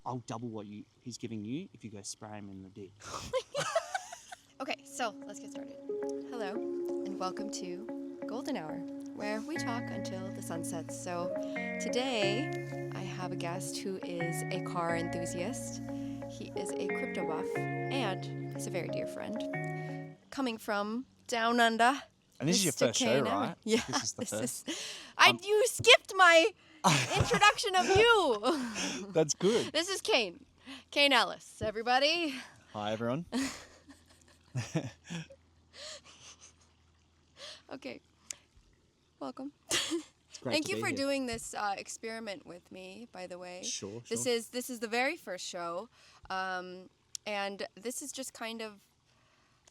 I'll double what he's giving you if you go spray him in the dick. Okay, so let's get started. Hello, and welcome to Golden Hour, where we talk until the sun sets. So today, I have a guest who is a car enthusiast. He is a crypto buff, and he's a very dear friend. Coming from down under. And this is your Mr. first Kane show, Ellis. right? Yeah, This is the first. you skipped my introduction of you. That's good. This is Kane. Kane Ellis, everybody. Hi, everyone. Okay. Welcome. It's great Thank to you be for here. doing this experiment with me, by the way. Sure. This is the very first show, and this is just kind of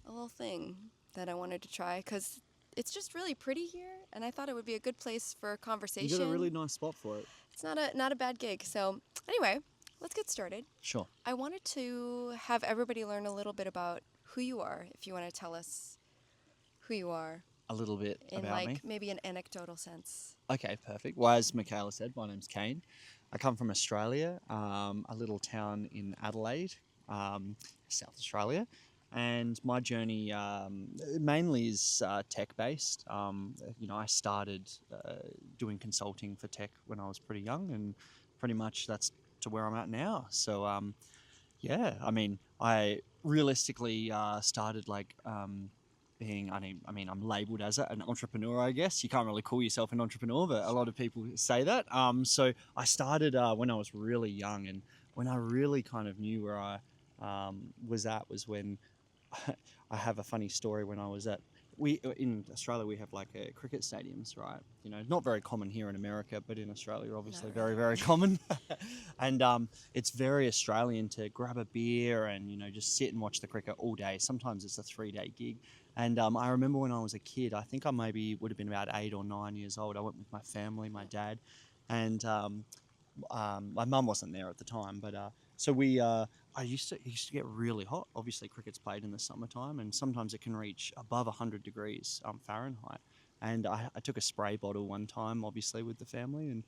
a little thing that I wanted to try because it's just really pretty here, and I thought it would be a good place for conversation. You got a really nice spot for it. It's not a bad gig. So anyway, let's get started. Sure. I wanted to have everybody learn a little bit about who you are. If you want to tell us who you are A little bit in about like me. maybe an anecdotal sense. Okay, perfect. Well, as Michaela said, my name's Kane. I come from Australia, a little town in Adelaide, South Australia. And my journey mainly is tech-based. I started doing consulting for tech when I was pretty young, and pretty much that's to where I'm at now. So, I realistically started being, I'm labelled as an entrepreneur, I guess. You can't really call yourself an entrepreneur, but a lot of people say that. So I started when I was really young, and when I really kind of knew where I was when I have a funny story. When I was in Australia, we have cricket stadiums, right? You know, not very common here in America, but in Australia, obviously very, very common. And it's very Australian to grab a beer and, just sit and watch the cricket all day. Sometimes it's a 3-day gig. And I remember when I was a kid, I think I maybe would have been about 8 or 9 years old. I went with my family, my dad, and my mum wasn't there at the time, but so it used to get really hot. Obviously, cricket's played in the summertime, and sometimes it can reach above 100 degrees Fahrenheit. And I took a spray bottle one time, obviously, with the family, and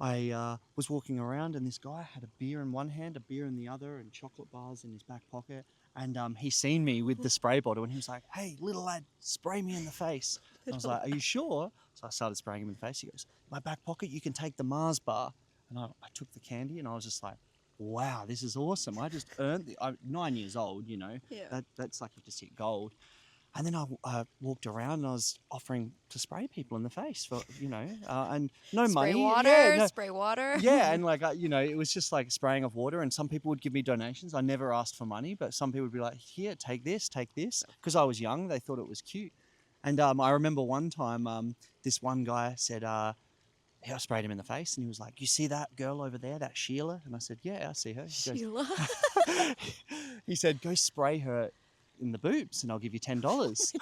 I was walking around, and this guy had a beer in one hand, a beer in the other, and chocolate bars in his back pocket. And he seen me with the spray bottle, and he was like, "Hey, little lad, spray me in the face." I was like, "Are you sure?" So I started spraying him in the face. He goes, "My back pocket, you can take the Mars bar." And I took the candy, and I was just like, wow, this is awesome. I just earned I'm 9 years old, Yeah. That's like you just hit gold. And then I walked around and I was offering to spray people in the face for, and no Spray money. water, Yeah, no, spray water. yeah, and it was just like spraying of water, and some people would give me donations. I never asked for money, but some people would be like, "Here, take this," because I was young. They thought it was cute. And I remember one time this one guy said, I sprayed him in the face, and he was like, "You see that girl over there, that Sheila?" And I said, "Yeah, I see her." He goes, Sheila. he said, "Go spray her in the boobs and I'll give you $10.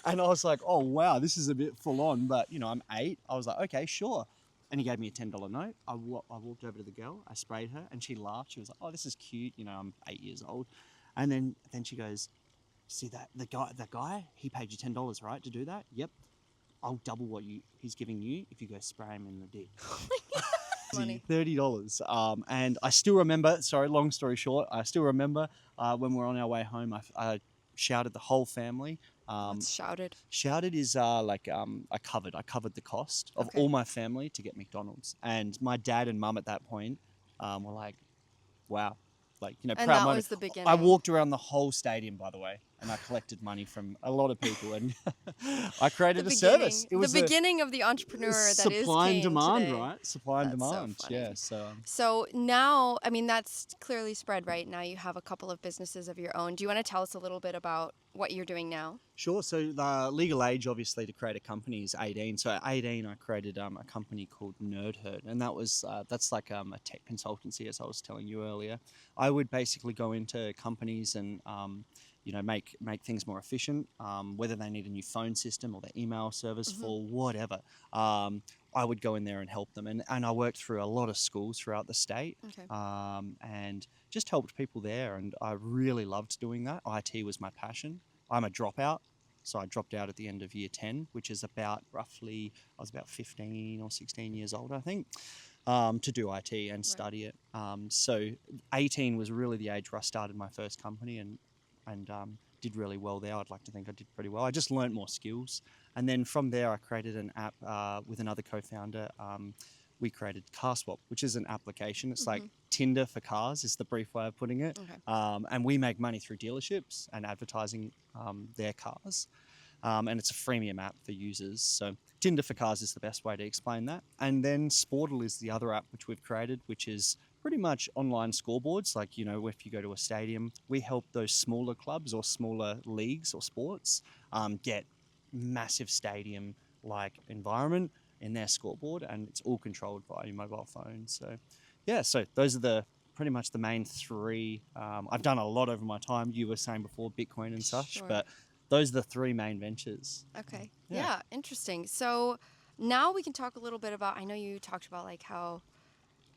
And I was like, "Oh, wow, this is a bit full on," but I'm 8. I was like, "Okay, sure." And he gave me a $10 note. I walked over to the girl, I sprayed her, and she laughed. She was like, "Oh, this is cute. I'm 8 years old." And then she goes, "See that the guy, he paid you $10, right, to do that?" "Yep. I'll double what he's giving you if you go spray him in the dick." Money. $30. And I still remember, sorry, long story short, I still remember when we were on our way home, I shouted the whole family. What's shouted? Shouted is I covered the cost of all my family to get McDonald's. And my dad and mum at that point were like, wow. And proud that moment. was the beginning. I walked around the whole stadium, by the way, and I collected money from a lot of people, and I created a service. It was the beginning of the entrepreneur that is supply and Kane demand, today. right? Supply and That's so demand. funny. Yeah. So now, that's clearly spread, right? Now you have a couple of businesses of your own. Do you want to tell us a little bit about what you're doing now? Sure. So the legal age, obviously, to create a company is 18. So at 18, I created a company called Nerd Herd, and that's like a tech consultancy, as I was telling you earlier. I would basically go into companies and make things more efficient, whether they need a new phone system or their email service for whatever. I would go in there and help them, and I worked through a lot of schools throughout the state, and just helped people there, and I really loved doing that. IT was my passion. I'm a dropout, so I dropped out at the end of year 10, which is about roughly, I was about 15 or 16 years old, I think. to do IT and study it. So 18 was really the age where I started my first company and did really well there. I'd like to think I did pretty well. I just learned more skills. And then from there, I created an app with another co-founder. We created Car Swap, which is an application. It's like Tinder for cars is the brief way of putting it. Okay. And we make money through dealerships and advertising their cars. And it's a freemium app for users. So Tinder for cars is the best way to explain that. And then Sportal is the other app which we've created, which is pretty much online scoreboards. Like, you know, if you go to a stadium, we help those smaller clubs or smaller leagues or sports get massive stadium like environment in their scoreboard, and it's all controlled by your mobile phone. So yeah, so those are the pretty much the main three. I've done a lot over my time. You were saying before Bitcoin and such, but those are the three main ventures. Okay. Yeah, interesting. So now we can talk a little bit about, I know you talked about like how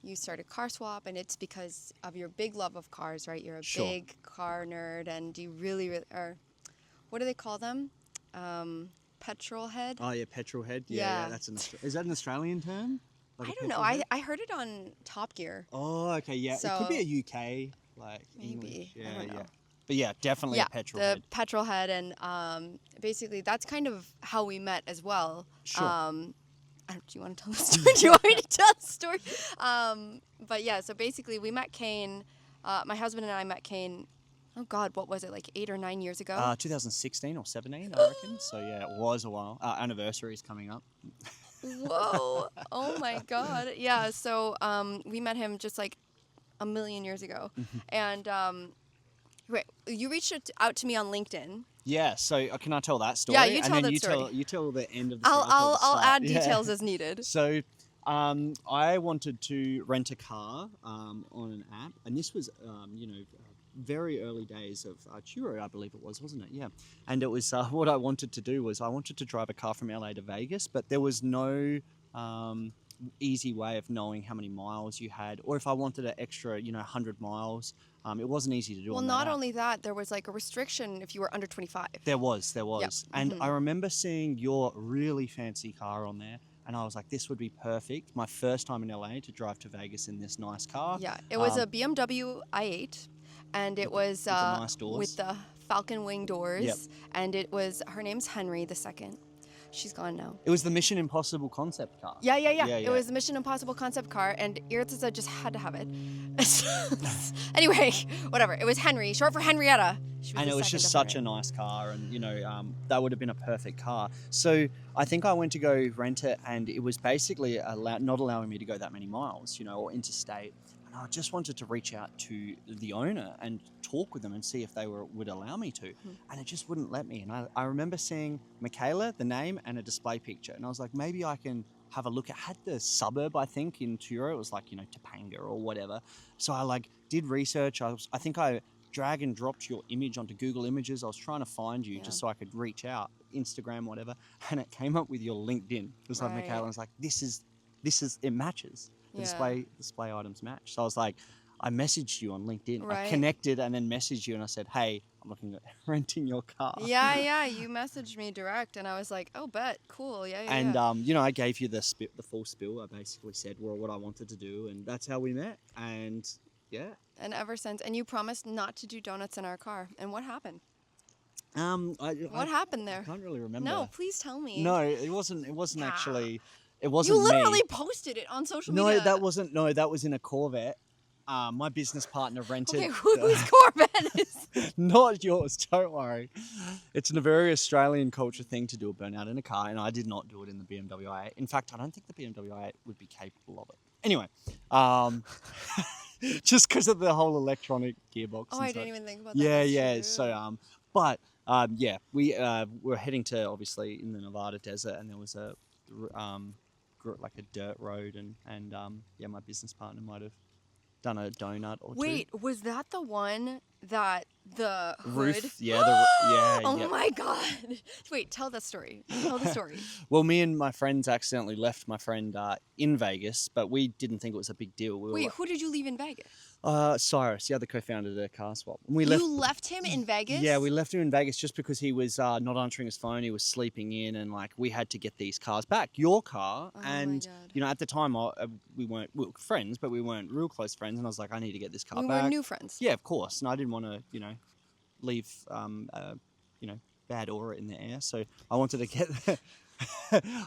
you started Car Swap, and it's because of your big love of cars, right? You're a big car nerd, and you really are, what do they call them? Petrol head? Oh yeah, petrol head. Yeah. That's is that an Australian term? Like I don't know. I heard it on Top Gear. Oh, okay, yeah. So, it could be a UK, like maybe. English. Yeah, I don't know. But yeah, definitely a petrol head. The petrol head, and basically that's kind of how we met as well. Sure. Do you want to tell the story? Do you want me to tell the story? But yeah, so basically we met Kane. My husband and I met Kane. Oh God, what was it, like 8 or 9 years ago? 2016 or 17, I reckon. So yeah, it was a while. Anniversary is coming up. Whoa! Oh my God! Yeah. So we met him just like a million years ago, and wait, you reached out to me on LinkedIn. Yeah. So can I tell that story? Yeah, you tell and then that story. You tell the end of the story. I'll add details as needed. So I wanted to rent a car on an app, and this was very early days of Turo, I believe it was, wasn't it? Yeah. And it was what I wanted to do was I wanted to drive a car from LA to Vegas, but there was no easy way of knowing how many miles you had, or if I wanted an extra, 100 miles. It wasn't easy to do. Well, on not that app. only that, there was like a restriction if you were under 25. There was. Yep. And I remember seeing your really fancy car on there, and I was like, this would be perfect. My first time in LA to drive to Vegas in this nice car. Yeah, it was a BMW i8. And it was with the nice doors. With the falcon wing doors. Yep. And it was, her name's Henry II. She's gone now. It was the Mission Impossible concept car. Yeah. It was the Mission Impossible concept car, and Irtiza just had to have it. Anyway, whatever. It was Henry, short for Henrietta. And it was just such a nice car, and that would have been a perfect car. So I think I went to go rent it, and it was basically not allowing me to go that many miles, or interstate. And I just wanted to reach out to the owner and talk with them and see if they would allow me to. And it just wouldn't let me. And I remember seeing Michaela, the name, and a display picture. And I was like, maybe I can have a look. It had the suburb, I think, in Turo. It was like, Topanga or whatever. So I did research. I think I drag and dropped your image onto Google Images. I was trying to find you just so I could reach out, Instagram, whatever. And it came up with your LinkedIn. It was like Michaela was like, this is, it matches. The display items match. So I was like, I messaged you on LinkedIn. I connected and then messaged you and I said, hey, I'm looking at renting your car. Yeah. You messaged me direct and I was like, oh, bet. Cool. Yeah. And, I gave you the full spill. I basically said what I wanted to do, and that's how we met. And yeah. And ever since. And you promised not to do donuts in our car. And what happened? What happened there? I can't really remember. No, please tell me. No, it wasn't actually. It wasn't. You literally me. posted it on social media. No, that wasn't. No, that was in a Corvette. My business partner rented. Okay, whose Corvette is? Not yours. Don't worry. It's a very Australian culture thing to do a burnout in a car, and I did not do it in the BMW i8. In fact, I don't think the BMW i8 would be capable of it. Anyway, just because of the whole electronic gearbox. Oh, and I such. didn't even think about that. Yeah. So, but we were heading to obviously in the Nevada desert, and there was a like a dirt road, and my business partner might have done a donut or two. Wait, was that the one that the roof? Hood? Yeah, Oh my God! Wait, tell the story. Tell the story. Well, me and my friends accidentally left my friend in Vegas, but we didn't think it was a big deal. Wait, who did you leave in Vegas? Cyrus, the other co-founder of the car swap. And we You left him in Vegas? Yeah, we left him in Vegas just because he was not answering his phone. He was sleeping in, and like we had to get these cars back. Your car, Oh my and God. at the time we were friends, but we weren't real close friends. And I was like, I need to get this car We back. were new friends. Yeah, of course. And I didn't want to, leave, bad aura in the air. So I wanted to get,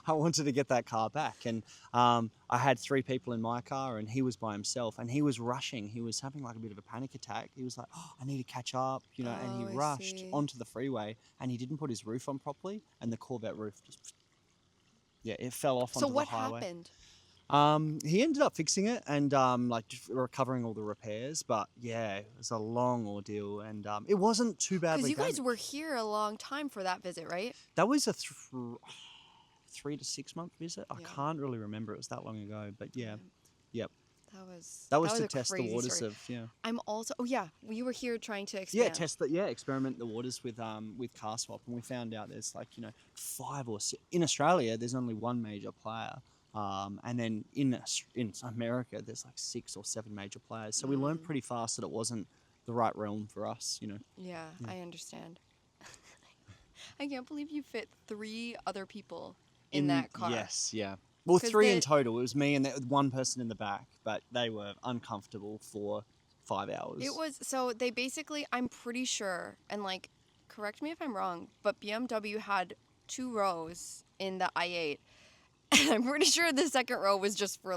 I wanted to get that car back. And I had 3 people in my car, and he was by himself, and he was rushing. He was having like a bit of a panic attack. He was like, "Oh, I need to catch up," and Oh, he I rushed see. onto the freeway, and he didn't put his roof on properly, and the Corvette roof just, it fell off So onto what the highway. happened? He ended up fixing it and just recovering all the repairs, but yeah, it was a long ordeal, and it wasn't too badly Because you guys damaged. were here a long time for that visit, right? That was a 3 to 6 month visit. I Yeah. can't really remember. It was that long ago, but yeah, yep. That was to a test the crazy waters story. of I'm also. Oh yeah, we were here trying to expand. experiment the waters with car swap, and we found out there's 5 or 6 in Australia. There's only one major player, and then in America there's 6 or 7 major players. So we learned pretty fast that it wasn't the right realm for us. Yeah, I understand. I can't believe you fit 3 other people in that car. Yes, yeah. Well, 'Cause 3 in total. It was me and one person in the back, but they were uncomfortable for 5 hours. It was so they basically. I'm pretty sure, and correct me if I'm wrong, but BMW had 2 rows in the i8, and I'm pretty sure the second row was just for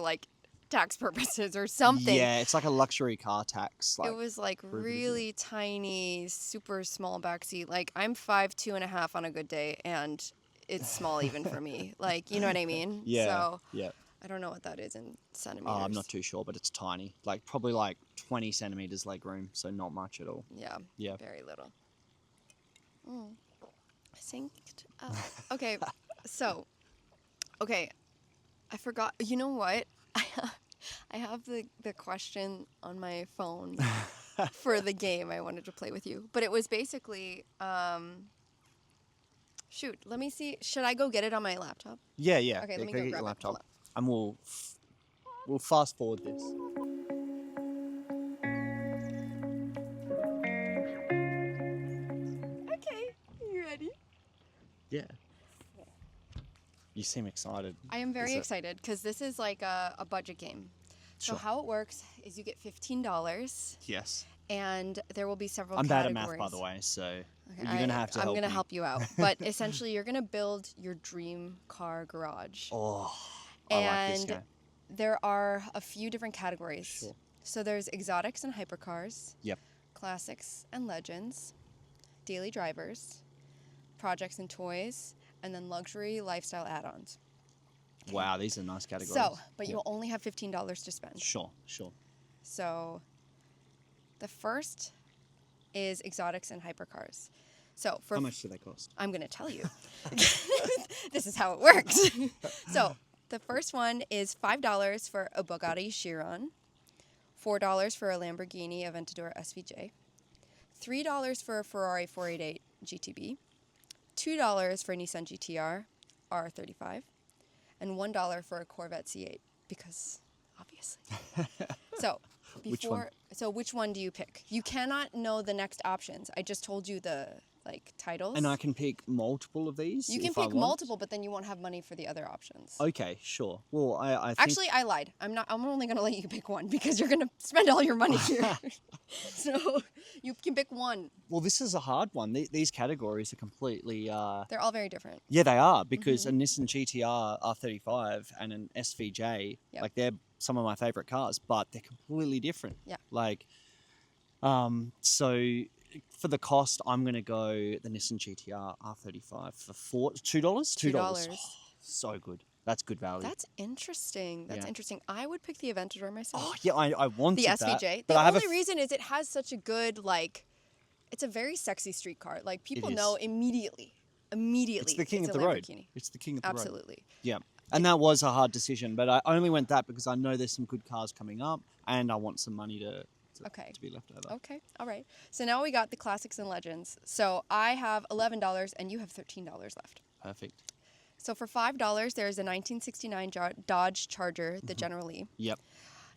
tax purposes or something. Yeah, it's like a luxury car tax. It was prohibitive. really tiny, super small backseat. I'm 5'2.5" on a good day, and it's small even for me. You know what I mean? Yeah. So Yeah. I don't know what that is in centimeters. I'm not too sure, but it's tiny. Probably 20 centimeters leg room, so not much at all. Yeah. Yeah. Very little. Synced up. Okay. So, I forgot. You know what? I have the question on my phone for the game I wanted to play with you. But it was basically, shoot, let me see. Should I go get it on my laptop? Yeah, yeah. Okay, Yeah, let me go go get grab your it. laptop, Hold on. and we'll fast forward this. Okay. You ready? Yeah. You seem excited. I am very Is it- excited because this is a budget game. So Sure. how it works is you get $15 Yes. and there will be several I'm bad categories. at math, by the way, so Okay, you're gonna have to I'm help gonna me. help you out. But essentially you're gonna build your dream car garage. Oh, I like this And game. there are a few different categories. Sure. So there's exotics and hypercars, Yep. classics and legends, daily drivers, projects and toys, and then luxury lifestyle add-ons. Wow, these are nice categories. So, but Yep. you'll only have $15 to spend. Sure. So the first is exotics and hypercars. So for How much do they cost? I'm going to tell you. This is how it works. So the first one is $5 for a Bugatti Chiron, $4 for a Lamborghini Aventador SVJ, $3 for a Ferrari 488 GTB, $2 for a Nissan GTR R35, and $1 for a Corvette C8 because obviously. So Which one? which one do you pick? You cannot know the next options. I just told you the titles. And I can pick multiple of these. You can if I pick want? multiple, but then you won't have money for the other options. Okay, sure. Well, I think Actually, I lied. I'm only gonna let you pick one because you're gonna spend all your money here. So you can pick one. Well, this is a hard one. These categories are completely. They're all very different. Yeah, they are because Mm-hmm. a Nissan GTR R35 and an SVJ, Yep. they're some of my favorite cars, but they're completely different. Yeah. So for the cost, I'm gonna go the Nissan GTR R35 for $2. $2. Oh, so good. That's good value. That's interesting. That's Yeah. interesting. I would pick the Aventador myself. Oh yeah, I wanted the that, SVJ. but The I have only reason is it has such a good it's a very sexy street car. People is. know immediately. It's the king it's of a the road. Lamborghini. It's the king of the road. Absolutely. Yeah. And that was a hard decision, but I only went that because I know there's some good cars coming up and I want some money to Okay. be left over. Okay. All right. So now we got the classics and legends. So I have $11 and you have $13 left. Perfect. So for $5, there's a 1969 Dodge Charger, the General Lee. Yep.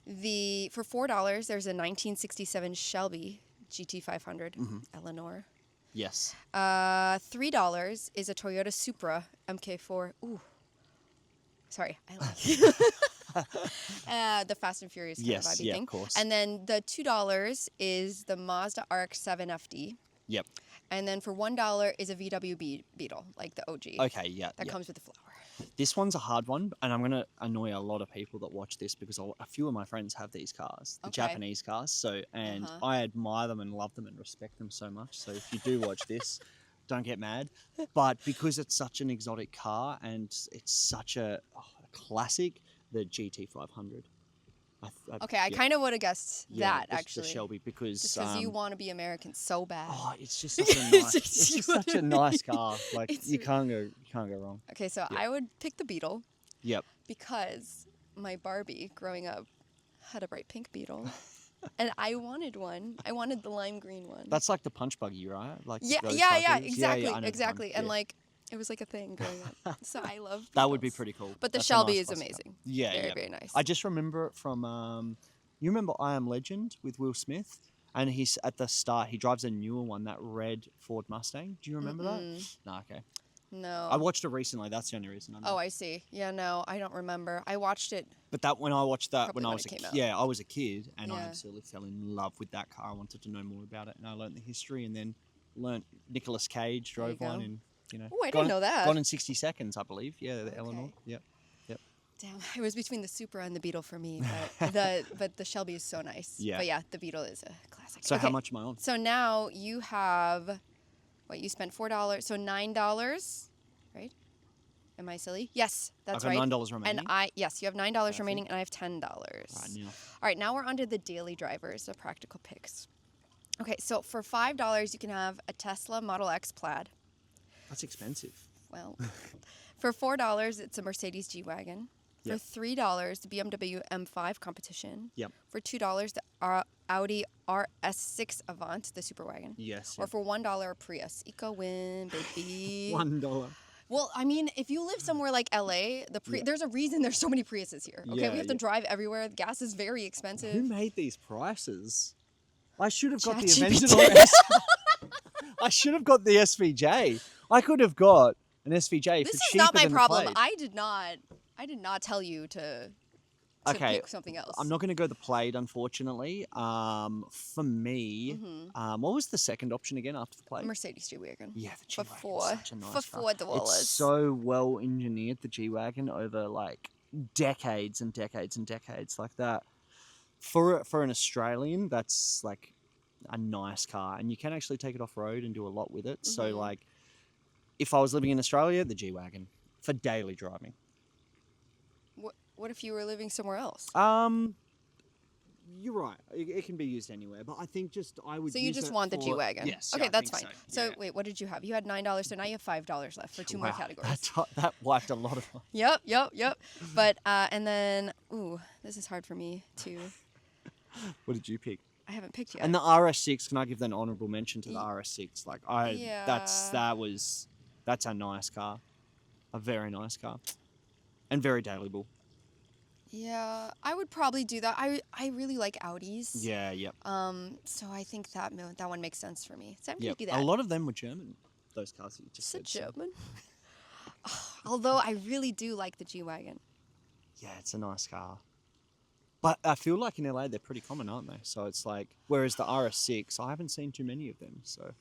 For $4, there's a 1967 Shelby GT500 Eleanor. Yes. $3 is a Toyota Supra MK4. Ooh. Sorry, I like the Fast and Furious kind of vibey thing. Of course. And then the $2 is the Mazda RX-7 FD. Yep. And then for $1 is a VW Beetle, like the OG. Okay, yeah. That comes with the flower. This one's a hard one, and I'm going to annoy a lot of people that watch this because a few of my friends have these cars, the Japanese cars. So, and I admire them and love them and respect them so much. So if you do watch this, don't get mad. But because it's such an exotic car and it's such a classic, the GT500. I kind of would have guessed that, the actually. The Shelby, because you want to be American so bad. Oh, it's just such a nice, it's just such a nice car. Like you can't go wrong. Okay, so I would pick the Beetle. Yep. Because my Barbie growing up had a bright pink Beetle. And I wanted one. I wanted the lime green one. That's like the punch buggy, right? Like exactly. And like it was like a thing growing up. So I love Beetles. That would be pretty cool. But the That's Shelby nice is amazing. Yeah, very nice. I just remember it from you remember I Am Legend with Will Smith? And he's at the start, he drives a newer one, that red Ford Mustang. Do you remember that? No, okay. No. I watched it recently. That's the only reason I know. Oh, I see. Yeah, no, I don't remember. I watched it. But when I watched that Probably when I when was it came out. I was a kid, and I absolutely fell in love with that car. I wanted to know more about it, and I learned the history, and then learnt Nicolas Cage drove one, and Oh, I didn't know that. Gone in 60 seconds, I believe. Yeah, the Eleanor. Yep. Damn, it was between the Supra and the Beetle for me, but the Shelby is so nice. Yeah. But yeah, the Beetle is a classic. So how much am I on? So now you have, you spent $4, so $9, right? Am I silly? Yes, that's right. I've got $9 remaining. And you have $9 remaining, and I have $10. Right, All right, now we're on to the daily drivers, the practical picks. Okay, so for $5, you can have a Tesla Model X Plaid. That's expensive. Well, for $4, it's a Mercedes G-Wagon. For $3, the BMW M5 Competition. Yep. For $2, the Audi RS6 Avant, the Super Wagon. Yes. Or for $1, a Prius. Eco win, baby. $1. Well, I mean, if you live somewhere like LA, there's a reason there's so many Priuses here. Okay, we have to drive everywhere. The gas is very expensive. Who made these prices? I should have got the ChatGPT. Aventador. I should have got the SVJ. I could have got an SVJ This for is cheaper not my than the problem. Plaid. I did not tell you to pick something else. I'm not going to go the Plaid, unfortunately. For me, what was the second option again after the Plaid? Mercedes G-Wagon. Yeah, the G-Wagon is such a nice car. $4. It's so well engineered, the G-Wagon, over like decades and decades and decades like that. For an Australian, that's like a nice car, and you can actually take it off road and do a lot with it. So like, if I was living in Australia, the G-Wagon for daily driving. What if you were living somewhere else? You're right. It can be used anywhere, but I think I would. So you just want the G-Wagon? Yes. Okay, I that's think fine. So wait, what did you have? You had $9, so now you have $5 left for two more categories. That wiped a lot of. Yep. But and then, this is hard for me to. What did you pick? I haven't picked yet. And the RS6, can I give an honourable mention to the RS6? Like that's a nice car, a very nice car, and very dailyable. Yeah, I would probably do that. I really like Audis. Yeah, yep. So I think that one makes sense for me. So I'm gonna do A that. lot of them were German. Those cars that you just Is said. it German? Although I really do like the G-Wagon. Yeah, it's a nice car. But I feel like in LA they're pretty common, aren't they? So it's like, whereas the RS6, I haven't seen too many of them. So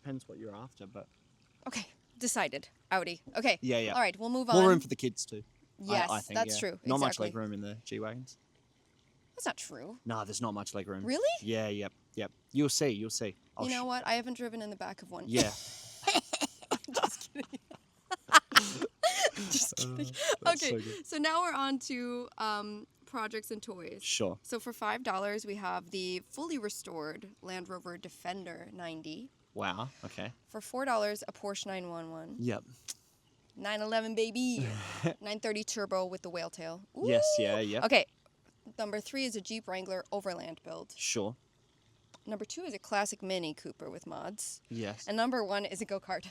depends what you're after, but. Okay, decided. Audi. Okay. Yeah. All right, we'll move on. More room for the kids too. Yes, I think, that's true. Not much Exactly. leg room in the G-Wagons. That's not true. No, there's not much leg room. Really? Yeah, yep. You'll see. You know what? I haven't driven in the back of one. Yeah. Just kidding. Just kidding. Okay, so now we're on to projects and toys. Sure. So for $5, we have the fully restored Land Rover Defender 90. Wow. Okay. For $4, a Porsche 911. Yep. 911, baby. 930 turbo with the whale tail. Ooh. Yes. Yeah. Yep. Okay. Number 3 is a Jeep Wrangler Overland build. Sure. Number 2 is a classic Mini Cooper with mods. Yes. And number 1 is a go-kart.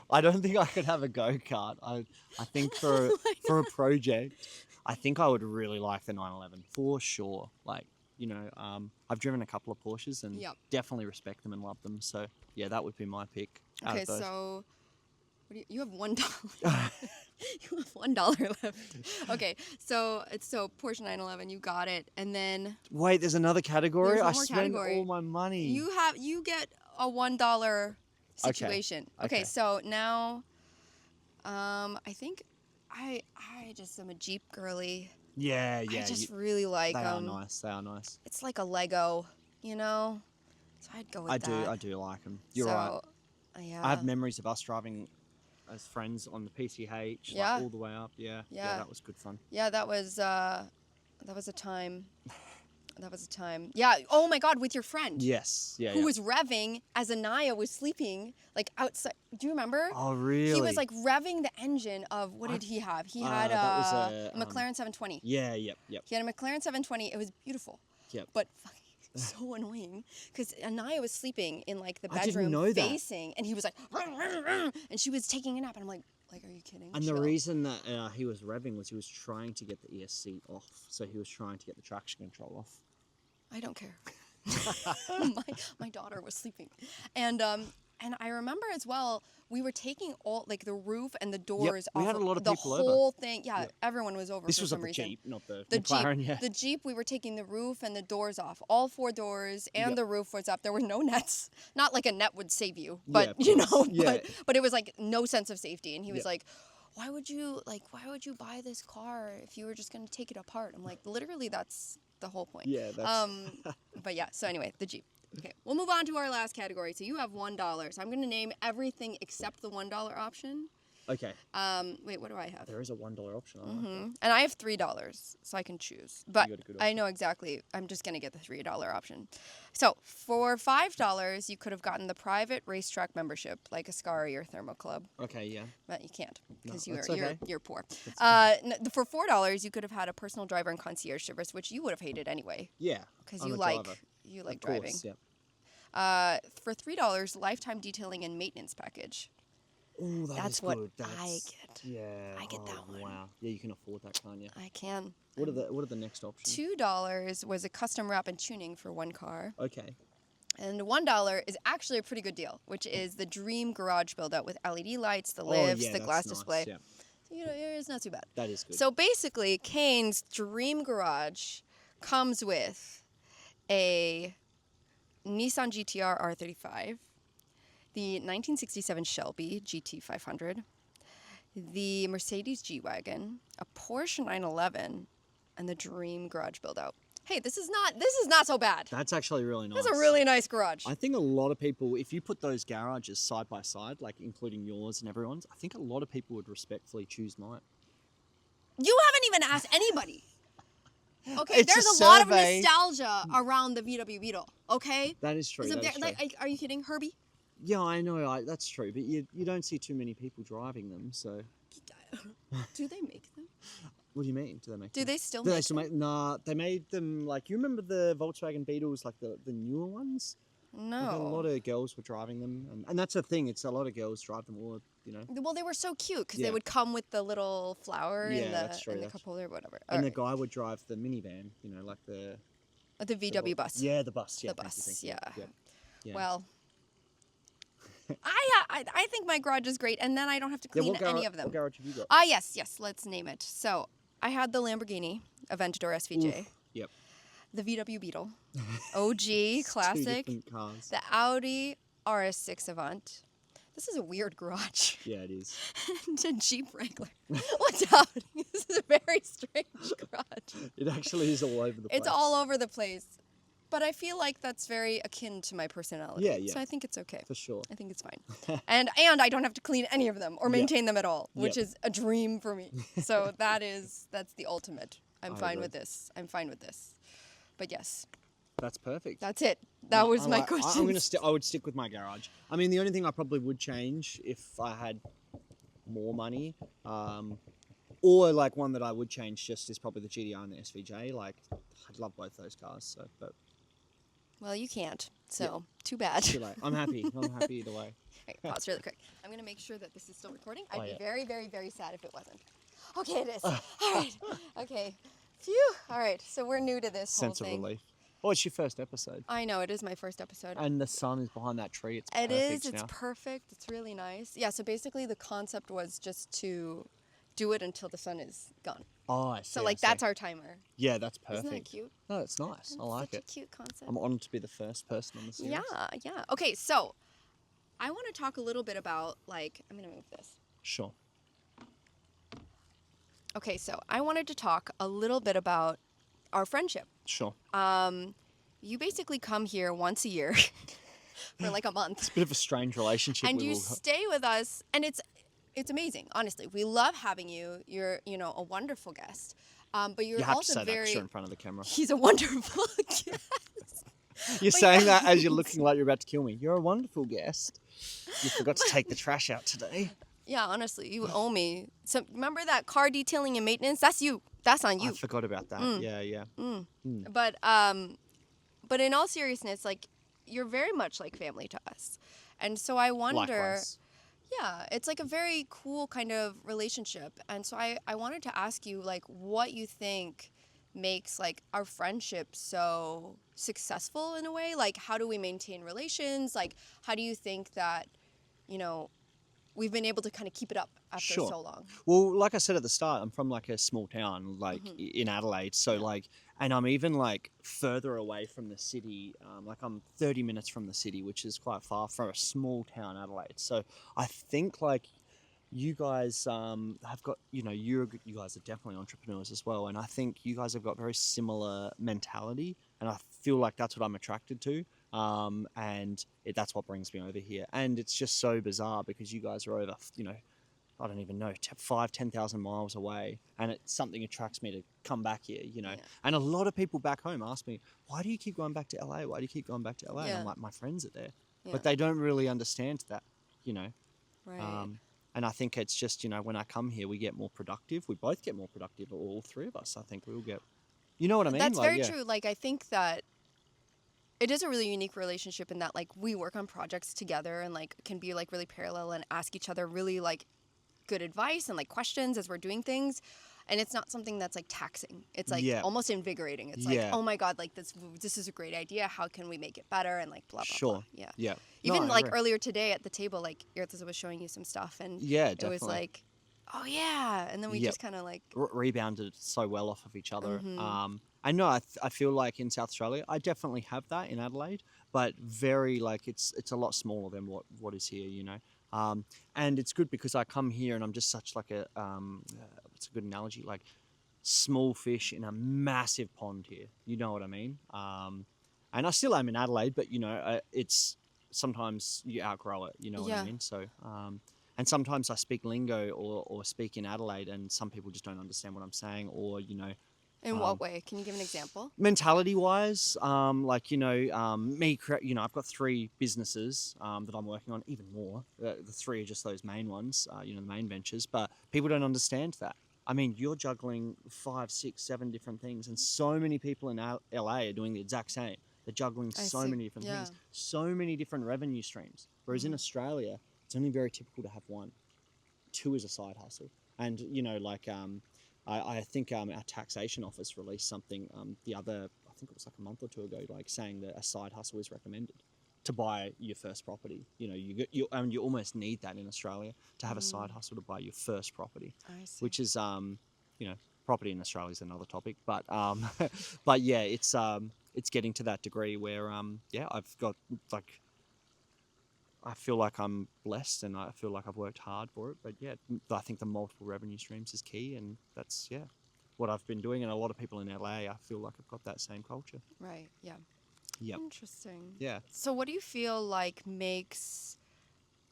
I don't think I could have a go-kart. I think for a project, I think I would really like the 911 for sure. Like, you know, I've driven a couple of Porsches and Yep. definitely respect them and love them. So yeah, that would be my pick. out Okay, of those. so you have $1. You have $1 left. Okay, so Porsche 911, you got it, and then Wait, there's another category. There's one I more spend category. all my money. you get a $1 situation. Okay, so now, I think I just am a Jeep girly. Yeah, I yeah. just really like They are them. nice. They are nice. It's like a Lego, you know. So I'd go with that. I do like them. You're so, right. Yeah. I have memories of us driving as friends on the PCH, Yeah. like all the way up. Yeah, Yeah. that was good fun. Yeah, that was a time. That was a time. Yeah. Oh my God, with your friend. Yes, yeah. Who was revving as Anaya was sleeping, like outside. Do you remember? Oh, really? He was like revving the engine of what did he have? He had that was a McLaren 720. Yeah, yep. He had a McLaren 720. It was beautiful. Yep. But fucking so annoying because Anaya was sleeping in like the I didn't bedroom know that. facing, and he was like, and she was taking a nap, and I'm like, are you kidding? And Chill. the reason that he was revving was he was trying to get the ESC off. So he was trying to get the traction control off. I don't care. my daughter was sleeping, and I remember as well, we were taking all like the roof and the doors we off had a lot of the people over. whole thing. Yeah, everyone was over. This for was some on the reason. Jeep, not the The McLaren. Jeep, Yeah. the Jeep, we were taking the roof and the doors off. All 4 doors and Yep. the roof was up. There were no nets. Not like a net would save you, but of you know, course. Yeah. but it was like no sense of safety. And he was Yep. like, why would you buy this car if you were just going to take it apart? I'm like, literally, that's the whole point. Yeah, that's... But yeah, so anyway, the Jeep. Okay, we'll move on to our last category. So you have $1. So I'm going to name everything except the $1 option. Okay. Wait, what do I have? There is a $1 option. I like that. And I have $3, so I can choose. But got a good I option. know exactly. I'm just going to get the $3 option. So for $5, you could have gotten the private racetrack membership, like Ascari or Thermo Club. Okay, yeah. But you can't because that's okay. you're poor. For $4, you could have had a personal driver and concierge service, which you would have hated anyway Yeah. because I'm you a like driver. driving. Course, yeah. For $3, lifetime detailing and maintenance package. Oh, That's is what good. I get. Yeah. I get that one. Wow. Yeah, you can afford that, can't you? I can. What are the next options? $2 was a custom wrap and tuning for one car. Okay. And $1 is actually a pretty good deal, which is the Dream Garage build out with LED lights, the lifts, the that's glass nice, display. Yeah. So, you know, it's not too bad. That is good. So basically, Kane's Dream Garage comes with a Nissan GTR R35, the 1967 Shelby GT500, the Mercedes G-Wagon, a Porsche 911, and the Dream Garage build out. Hey, this is not so bad. That's actually really nice. That's a really nice garage. I think a lot of people, if you put those garages side by side, like including yours and everyone's, I think a lot of people would respectfully choose mine. You haven't even asked anybody. Okay, It's there's a a lot of survey. nostalgia around the VW Beetle. Okay, That is true. Isn't That there, is true. are you kidding, Herbie? Yeah, I know. That's true. But you don't see too many people driving them. So Do they make them? what do you mean? Do they make Do them? they still Do they make still make? Nah, they made them like you remember the Volkswagen Beetles, like the newer ones. them? Like, a lot No. of girls were driving them, and that's the thing. It's a lot of girls drive them all. You know. Well, they were so cute because Yeah. they would come with the little flower Yeah, in that's true, the that's cup holder, whatever. And the Alright. guy would drive the minivan. You know, like the The VW bus. Yeah, the bus. Yeah, The thank you, bus, thank you. yeah. Yeah. Well, I think my garage is great, and then I don't have to Yeah, clean any of them. What garage have you got? Yes, let's name it. So I had the Lamborghini Aventador SVJ, Oof, yep. the VW Beetle, OG classic, Two different cars. the Audi RS6 Avant. This is a weird garage. Yeah, it is. And a Jeep Wrangler. What's happening? This is a very strange garage. It actually is all over the place. It's all over the place. But I feel like that's very akin to my personality. Yeah, yeah. So I think it's okay. For sure. I think it's fine. and I don't have to clean any of them or maintain them at all, which Yep. is a dream for me. So that's the ultimate. I'm I fine agree. with this. I'm fine with this. But yes, That's perfect. that's it. That was my I'm question. gonna I would stick with my garage. I mean, the only thing I probably would change if I had more money, or like one that I would change just is probably the GTR and the SVJ. Like, I'd love both those cars. So, but Well, you can't. So too bad. too late. I'm happy. I'm happy either way. Right, pause really quick. I'm going to make sure that this is still recording. I'd Oh, be yeah. very, very, very sad if it wasn't. Okay, it is. All right. Okay. Phew. All right. So we're new to this Sense whole of thing. relief. Oh, it's your first episode. I know, it is my first episode. And the sun is behind that tree. It's It perfect is. It's now. perfect. It's really nice. Yeah, so basically the concept was just to do it until the sun is gone. Oh, I see. So, like, that's our timer. Yeah, that's perfect. Isn't that cute? No, it's nice. I like Such it. a cute concept. I'm honoured to be the first person on the series. Yeah. Okay, so I want to talk a little bit about, like, I'm going to move this. Sure. Okay, so I wanted to talk a little bit about our friendship. Sure. You basically come here once a year for like a month. It's a bit of a strange relationship. And you stay with us, and it's amazing, honestly. We love having you. You're, a wonderful guest. But you're you have also to say very... that 'cause you're in front of the camera. He's a wonderful guest. You're saying that as you're looking like you're about to kill me. You're a wonderful guest. You forgot to take the trash out today. Yeah, honestly, you owe me. So remember that car detailing and maintenance? That's you. That's on you. I forgot about that. Yeah. But in all seriousness, like, you're very much like family to us. And so I wonder... Likewise. Yeah, it's like a very cool kind of relationship. And so I wanted to ask you, like, what you think makes, like, our friendship so successful in a way? Like, how do we maintain relations? Like, how do you think that, we've been able to kind of keep it up after Sure. so long? Well, like I said at the start, I'm from like a small town, like in Adelaide. So like, and I'm even like further away from the city. Like I'm 30 minutes from the city, which is quite far for a small town, Adelaide. So I think like you guys have got, you guys are definitely entrepreneurs as well. And I think you guys have got very similar mentality. And I feel like that's what I'm attracted to. That's what brings me over here. And it's just so bizarre because you guys are over, I don't even know, 10,000 miles away. And something attracts me to come back here, Yeah. And a lot of people back home ask me, why do you keep going back to LA? Why do you keep going back to LA? And I'm like, my friends are there. Yeah. But they don't really understand that, Right. And I think it's just, when I come here, we get more productive. We both get more productive, all three of us. I think we'll get, you know what I mean? That's like, very true. Like, I think that it is a really unique relationship in that, like, we work on projects together and, like, can be, like, really parallel and ask each other really, like, good advice and, like, questions as we're doing things. And it's not something that's, like, taxing. It's, like, almost invigorating. It's like, oh my God, like, this is a great idea. How can we make it better? And, like, blah, blah, blah. Yeah. Yeah. Even, No, like, earlier today at the table, like, Ertha was showing you some stuff. And it was like, oh, yeah. And then we just kind of, like... rebounded so well off of each other. I know I feel like in South Australia, I definitely have that in Adelaide, but very, like, it's a lot smaller than what is here, and it's good because I come here and I'm just such like it's a good analogy, like small fish in a massive pond here. You know what I mean? And I still am in Adelaide, but it's sometimes you outgrow it. You know what I mean? So, and sometimes I speak lingo or speak in Adelaide, and some people just don't understand what I'm saying, or In what way? Can you give an example? Mentality wise, I've got 3 businesses that I'm working on, even more. The 3 are just those main ones, the main ventures, but people don't understand that. I mean, you're juggling 5, 6, 7 different things, and so many people in LA are doing the exact same. They're juggling so many different things, so many different revenue streams. Whereas in Australia, it's only very typical to have 1. 2 is a side hustle. And, I think our taxation office released something I think it was like a month or 2 ago, like saying that a side hustle is recommended to buy your first property. You almost need that in Australia to have a side hustle to buy your first property, which is property in Australia is another topic, but but yeah, it's getting to that degree where I've got like. I feel like I'm blessed and I feel like I've worked hard for it. But yeah, I think the multiple revenue streams is key, and that's, what I've been doing. And a lot of people in LA, I feel like I've got that same culture. Right, yeah. Yep. Interesting. Yeah. So what do you feel like makes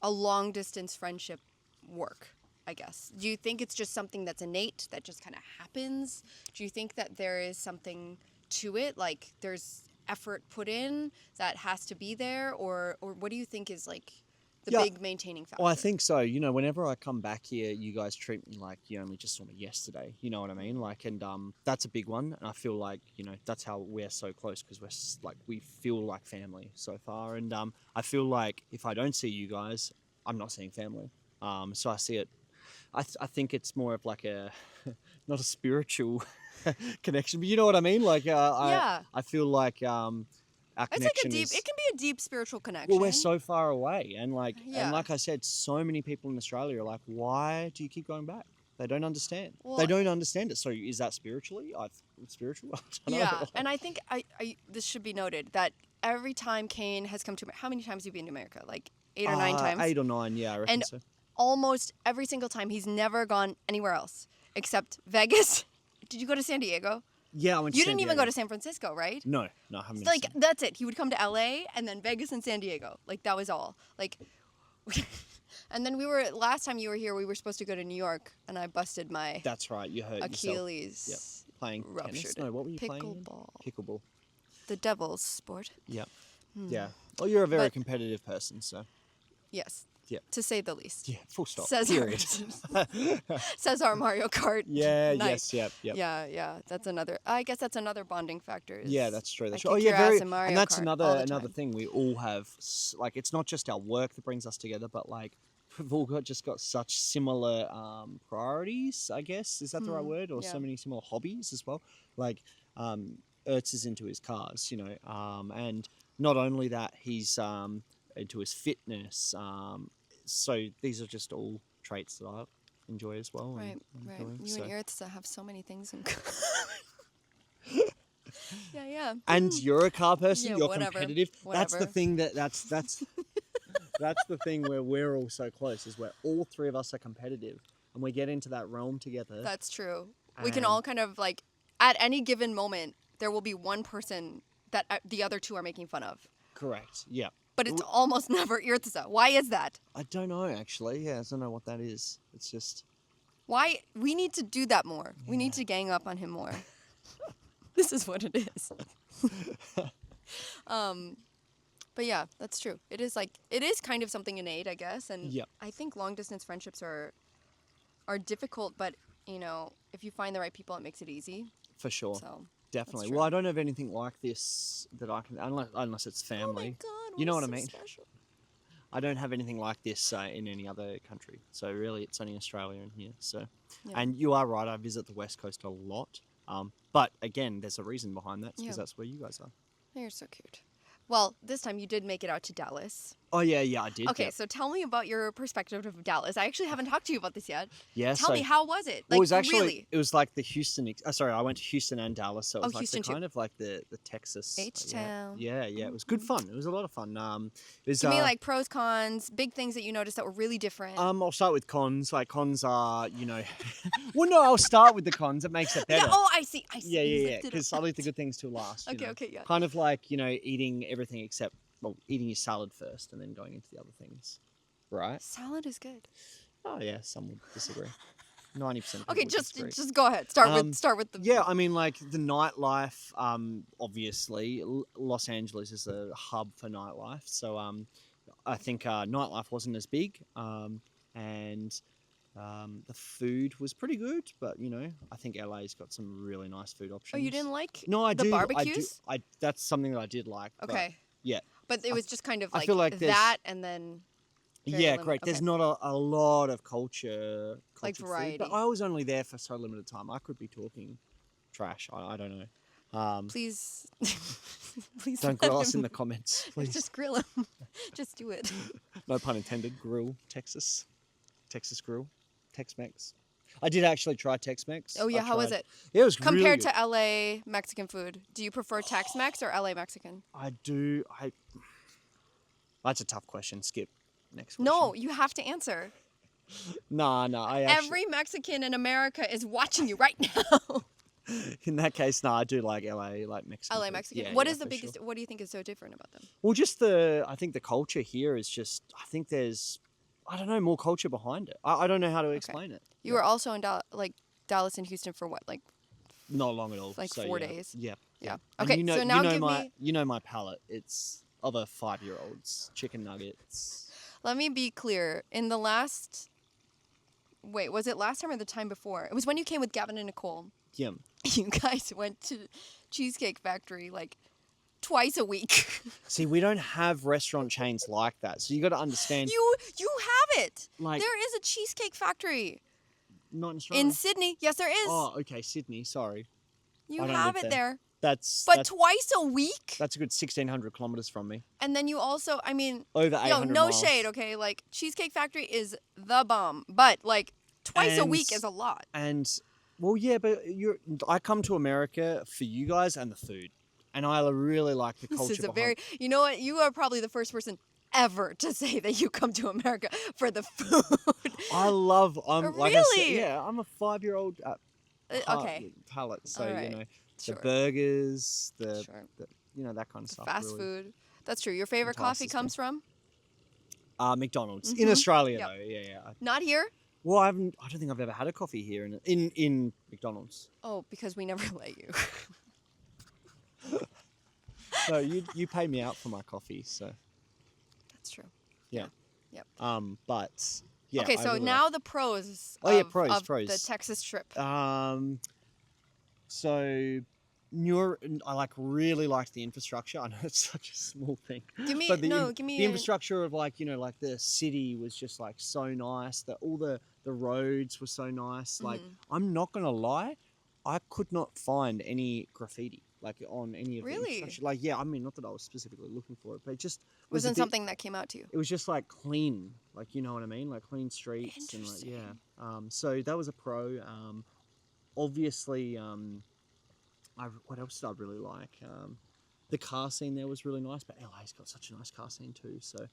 a long distance friendship work, I guess? Do you think it's just something that's innate, that just kind of happens? Do you think that there is something to it, like there's effort put in that has to be there, or what do you think is like the big maintaining factor? Well, I think so. Whenever I come back here, you guys treat me like you only just saw me yesterday. You know what I mean? Like, and that's a big one. And I feel like that's how we're so close, because we feel like family so far. And I feel like if I don't see you guys, I'm not seeing family. So I see it I think it's more of like a not a spiritual connection, but you know what I mean. Like I feel like our It's like connection a deep. is. It can be a deep spiritual connection. Well, we're so far away, and like Yeah. I said, so many people in Australia are like, why do you keep going back? They don't understand. Well, They don't understand it. So is that spiritually? Spiritual? I don't know. Yeah, and I think I this should be noted that every time Kane has come to how many times have you been to America? Like 8 or 9 times? 8 or 9, yeah, I reckon And so. almost every single time he's never gone anywhere else except Vegas. Did you go to San Diego? Yeah, I went to You San didn't even go Diego. to San Francisco, right? No, I haven't been Like to San- that's it. He would come to LA and then Vegas and San Diego. Like that was all. Like and then last time you were here we were supposed to go to New York and I busted my That's right, you hurt yourself. Achilles. Yep. Playing ruptured tennis? it. No, what were you playing? Pickleball. Pickleball. The devil's sport. Yep. Yeah. Well, you're a very But- competitive person, so. Yes. Yeah. To say the least. Yeah, full stop. Says Period. Says our Mario Kart. Yeah, night. yes, yep. Yeah. That's another. I guess that's another bonding factor. Is Yeah, that's true. I That's kick true. Oh, your yeah, ass very. in Mario And that's Kart all the another time. thing we all have. Like, it's not just our work that brings us together, but like we've all just got such similar priorities. I guess is that the right word? Or yeah. so many similar hobbies as well. Like, Ertz is into his cars, you know, and not only that, he's into his fitness. So these are just all traits that I enjoy as well. Right. Doing, You so. and Earths have so many things in common. yeah. And you're a car person. Yeah, You're whatever, competitive. That's the whatever. thing that's that's the thing where we're all so close. Is where all three of us are competitive, and we get into that realm together. That's true. We can And- all kind of like at any given moment there will be one person that the other two are making fun of, Correct. Yeah. but it's almost never Earthsa. Why is that? I don't know actually. Yeah, I don't know what that is. It's just. Why we need to do that more. We need to gang up on him more. This is what it is. But yeah, that's true. It is kind of something innate, I guess. And Yep. I think long distance friendships are difficult, but you know, if you find the right people, it makes it easy. For sure. So Definitely. true. Well, I don't have anything like this that I can unless it's family. Oh my God! You know what I so mean? special. I don't have anything like this in any other country. So really, it's only Australia in here. So, Yeah. and you are right. I visit the West Coast a lot. But again, there's a reason behind that because Yeah. that's where you guys are. You're so cute. Well, this time you did make it out to Dallas. Oh yeah, I did. Okay, Yep. so tell me about your perspective of Dallas. I actually haven't talked to you about this yet. Yeah. Tell so, me, how was it? well, Like, it was actually really? it was like the Houston. Sorry, I went to Houston and Dallas, so it was like Houston the too. kind of like the Texas H-Town. Yeah, it was good fun. It was a lot of fun. It was, Give me like pros, cons, big things that you noticed that were really different. I'll start with cons. Like cons are, you know, well, no, I'll start with the cons. It makes it better. Yeah. Oh, I see. Yeah, You yeah. lifted it Because up. I leave the good things to last. you Okay, know. okay, yeah. Kind of like, you know, eating everything except, well, eating your salad first and then going into the other things. Right? Salad is good. Oh, yeah, some would disagree. 90% of Okay, people would disagree. just go ahead. Start with the. Yeah, I mean, like the nightlife, obviously, Los Angeles is a hub for nightlife. So I think nightlife wasn't as big. And the food was pretty good. But, you know, I think LA's got some really nice food options. Oh, you didn't like No, I the do. barbecues? I do. That's something that I did like. but- Okay. yeah. But it was just kind of I like, feel like there's- that and then. Very Yeah, limited. correct. There's Okay. not a lot of culture Like food, variety. but I was only there for so limited time. I could be talking trash. I don't know. Please. Please. Don't let grill us in him- the comments, please. Just grill him. Just do it. No pun intended. Grill Texas grill, Tex-Mex. I did actually try Tex-Mex. Oh yeah, I how was tried- it? Yeah, it was Compared really good. to LA Mexican food, do you prefer Tex-Mex or LA Mexican? I do. That's a tough question. Skip. Next question. No, you have to answer. No. I actually, Every Mexican in America is watching you right now. in that case, no. I do like LA, like Mexican. LA food. Mexican. Yeah, What yeah, is the for biggest? sure. What do you think is so different about them? Well, just I think the culture here is just. I think there's. I don't know, more culture behind it. I don't know how to explain it. You were also in Dallas and Houston for what, like? Not long at all. Like so, 4 yeah. days? Yeah. Yeah. And Okay, you know, so now give my, me. You know my palate. It's of a 5-year-old's chicken nuggets. Let me be clear. In the last. Wait, was it last time or the time before? It was when you came with Gavin and Nicole. Yum. You guys went to Cheesecake Factory like twice a week. See, we don't have restaurant chains like that, so you got to understand. You have it. Like- There is a Cheesecake Factory. Not in Australia. In Sydney, yes, there is. Oh, okay, Sydney. Sorry, You I don't have live it there. there. that's Twice a week? that's a good 1,600 kilometers from me. And then you also, I mean, Over 800 no miles. shade, okay? Like, Cheesecake Factory is the bomb. But, like, twice a week is a lot. And, well, yeah, but I come to America for you guys and the food. And I really like the culture This is a behind very, you know what? You are probably the first person ever to say that you come to America for the food. I love, like I said, Really? yeah, I'm a 5-year-old Okay. palate. So, All right. you know, Sure. the burgers, Sure. the you know, that kind of stuff. Fast really food. That's true. Your favorite coffee entices me. comes from? McDonald's. In Australia, Yep. though, yeah. Not here? Well, I don't think I've ever had a coffee here in McDonald's. Oh, because we never let you. So you pay me out for my coffee, so That's true. yeah. Yep. But yeah. Okay, I so really now the pros Oh, yeah, of, pros, of pros. the Texas trip. So I really liked the infrastructure. I know it's such a small thing. Give me But the the infrastructure of like, you know, like the city was just like so nice. That all the roads were so nice. Like, I'm not gonna lie, I could not find any graffiti like on any of the Really? infrastructure. Like, yeah, I mean, not that I was specifically looking for it, but it just was wasn't something that came out to you. It was just like clean, like, you know what I mean, like clean streets and like, yeah. So that was a pro. Obviously, what else did I really like? The car scene there was really nice, but LA's got such a nice car scene too. So,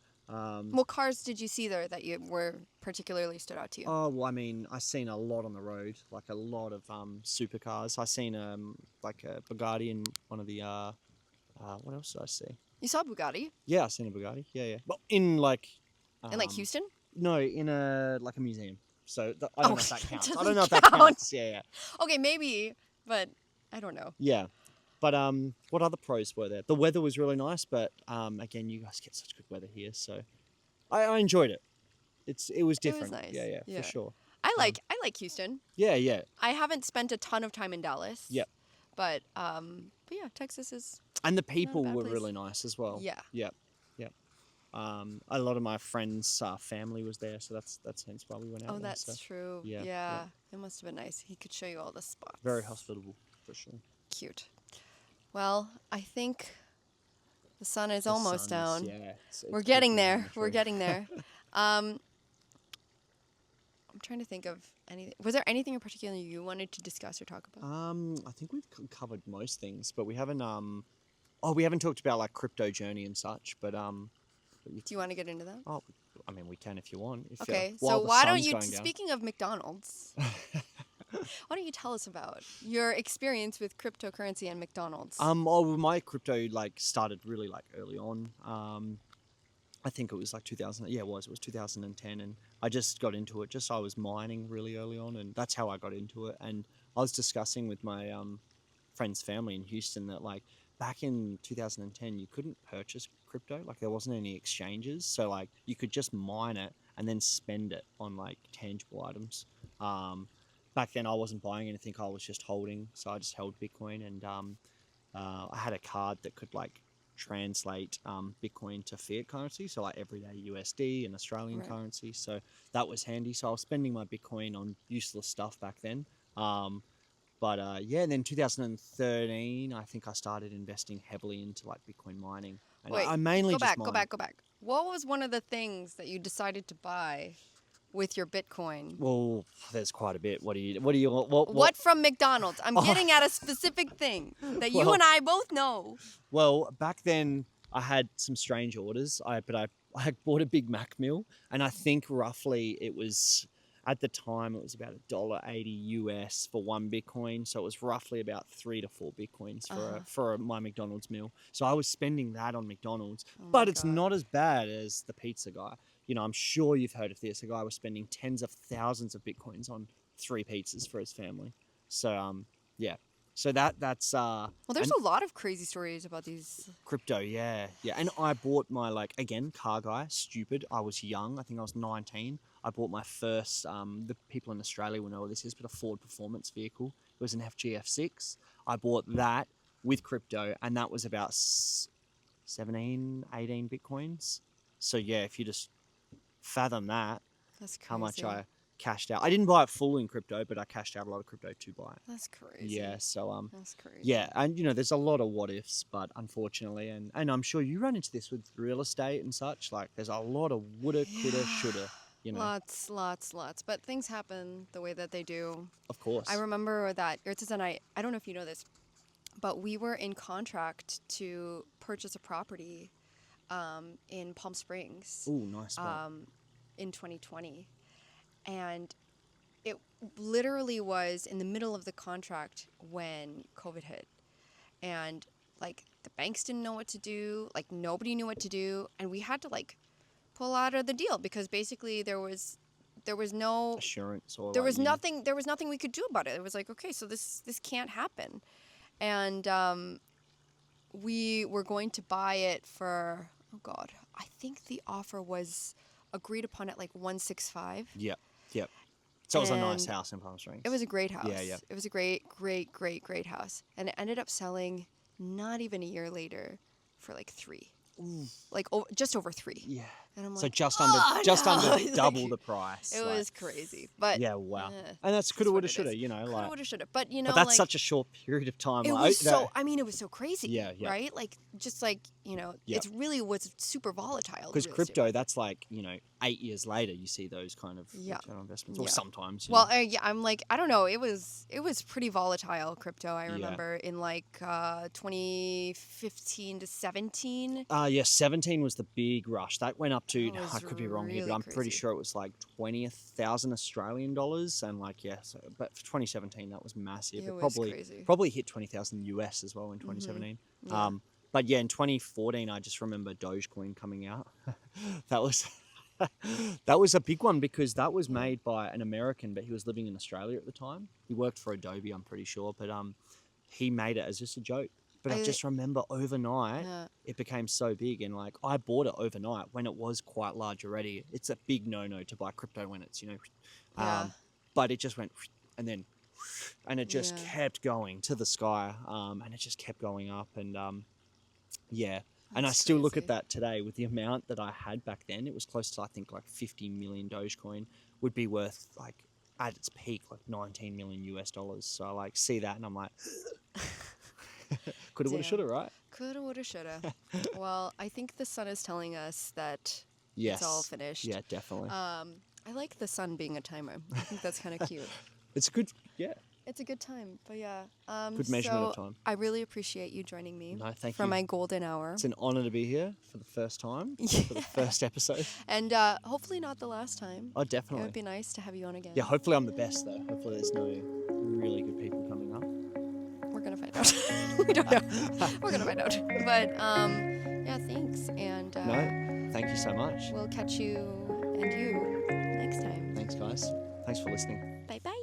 What cars did you see there that you were particularly stood out to you? oh well, I mean, I seen a lot on the road, like a lot of supercars. I seen like a Bugatti and one of the what else did I see? You saw Bugatti Yeah, I seen a Bugatti. Yeah. Well, in like in like Houston? no, in a like a museum. So I don't know if that counts. I doesn't don't know if that count. counts. Yeah. Okay, maybe, but I don't know. Yeah. But what other pros were there? The weather was really nice, but again, you guys get such good weather here, so I enjoyed it. It was different. nice. Yeah, Yeah. for sure. I like Houston. Yeah. I haven't spent a ton of time in Dallas. Yep. But yeah, Texas is. And the people bad were place. really nice as well. Yeah. Yep. A lot of my friends' family was there, so that's hence why we went out Oh, there. that's So true. yeah, Yeah. yeah. It must have been nice. He could show you all the spots. very hospitable, for sure. Cute. Well, I think the sun is The almost sun's- down. Yeah, it's We're getting peaking there. now, We're true. getting there. I'm trying to think of anything. Was there anything in particular you wanted to discuss or talk about? I think we've covered most things, but we haven't we haven't talked about like crypto journey and such, but Do you want to get into that? oh, I mean, we can if you want. If, Okay, while so the why don't sun's you, going down. speaking of McDonald's, why don't you tell us about your experience with cryptocurrency and McDonald's? My crypto like started really like early on. I think it was like 2000. Yeah, it was 2010, and I just got into it. I was mining really early on, and that's how I got into it. And I was discussing with my friend's family in Houston that like back in 2010 you couldn't purchase crypto, like there wasn't any exchanges, so like you could just mine it and then spend it on like tangible items. Back then I wasn't buying anything, I was just holding, so I just held Bitcoin, and I had a card that could like translate Bitcoin to fiat currency, so like everyday USD and Australian Right. currency, so that was handy. So I was spending my Bitcoin on useless stuff back then. But yeah, and then 2013, I think I started investing heavily into like Bitcoin mining. And Wait, I mainly go just back, go mined. back, go back. What was one of the things that you decided to buy with your Bitcoin? Well, there's quite a bit. What What from McDonald's? I'm Oh. getting at a specific thing that you Well- and I both know. Well, back then I had some strange orders. I bought a Big Mac meal, and I think roughly it was, at the time it was about $1.80 US for one Bitcoin, so it was roughly about 3 to 4 Bitcoins for my McDonald's meal. So I was spending that on McDonald's, Oh my but it's God. not as bad as the pizza guy. You know, I'm sure you've heard of this. A guy was spending tens of thousands of Bitcoins on 3 pizzas for his family. So yeah. So that's Well, there's and- a lot of crazy stories about these. crypto, yeah. And I bought my, like, again, car guy, stupid. I was young. I think I was 19. I bought my first, the people in Australia will know what this is, but a Ford performance vehicle. It was an FGF6. I bought that with crypto, and that was about 17, 18 Bitcoins. So, yeah, if you just fathom that, That's crazy. how much cashed out. I didn't buy it full in crypto, but I cashed out a lot of crypto to buy it. That's crazy. Yeah, so That's crazy. yeah, and there's a lot of what ifs, but unfortunately, and I'm sure you run into this with real estate and such. Like, there's a lot of woulda, coulda, shoulda. Lots. But things happen the way that they do. Of course. I remember that Ertzes and I don't know if you know this, but we were in contract to purchase a property in Palm Springs. Ooh, nice one. In 2020. And it literally was in the middle of the contract when COVID hit. And like the banks didn't know what to do, like nobody knew what to do, and we had to like pull out of the deal because basically there was no assurance or there was nothing we could do about it. It was like, okay, so this can't happen. And we were going to buy it for, oh God, I think the offer was agreed upon at like 165. Yep. So it was a nice house in Palm Springs. It was a great house. Yeah. It was a great house. And it ended up selling not even a year later for like 3. Ooh. Like just over 3. Yeah. And I'm like, so just under double the price. It was crazy. But yeah, wow. And that's coulda, woulda, shoulda, Coulda, woulda, shoulda. But but that's such a short period of time. It was so, I mean, it was so crazy. Yeah. Right? Like, just like, it's really was super volatile. Because crypto, that's like, 8 years later, you see those kind of return on investments. Or sometimes. Well, I'm like, I don't know. It was pretty volatile, crypto. I remember in like 2015 to 17. 17 was the big rush. That went up to, I could be wrong really here, but I'm crazy. pretty sure it was like 20,000 Australian dollars. And like, but for 2017, that was massive. It was crazy. Probably hit 20,000 US as well in 2017. Yeah. But yeah, in 2014, I just remember Dogecoin coming out. That was a big one because that was made by an American, but he was living in Australia at the time. He worked for Adobe, I'm pretty sure, but he made it as just a joke. But I just remember overnight, it became so big, and like I bought it overnight when it was quite large already. It's a big no-no to buy crypto when it's but it just went and then and it just kept going to the sky, and it just kept going up, and and I still look at that today with the amount that I had back then. It was close to, I think, like 50 million Dogecoin would be worth, like, at its peak, like 19 million US dollars. So I like see that and I'm like, coulda, woulda, shoulda, right? Coulda, woulda, shoulda. Well, I think the sun is telling us that it's all finished. Yeah, definitely. I like the sun being a timer. I think that's kind of cute. It's good, It's a good time, but yeah. Good measurement of time. I really appreciate you joining me thank for you. my golden hour. It's an honor to be here for the first time, for the first episode. And hopefully not the last time. Oh, definitely. It would be nice to have you on again. Yeah, hopefully I'm the best, though. Hopefully there's no really good people coming up. We're going to find out. We don't know. We're going to find out. But yeah, thanks. And no, thank you so much. We'll catch you and you next time. Thanks, guys. Thanks for listening. Bye-bye.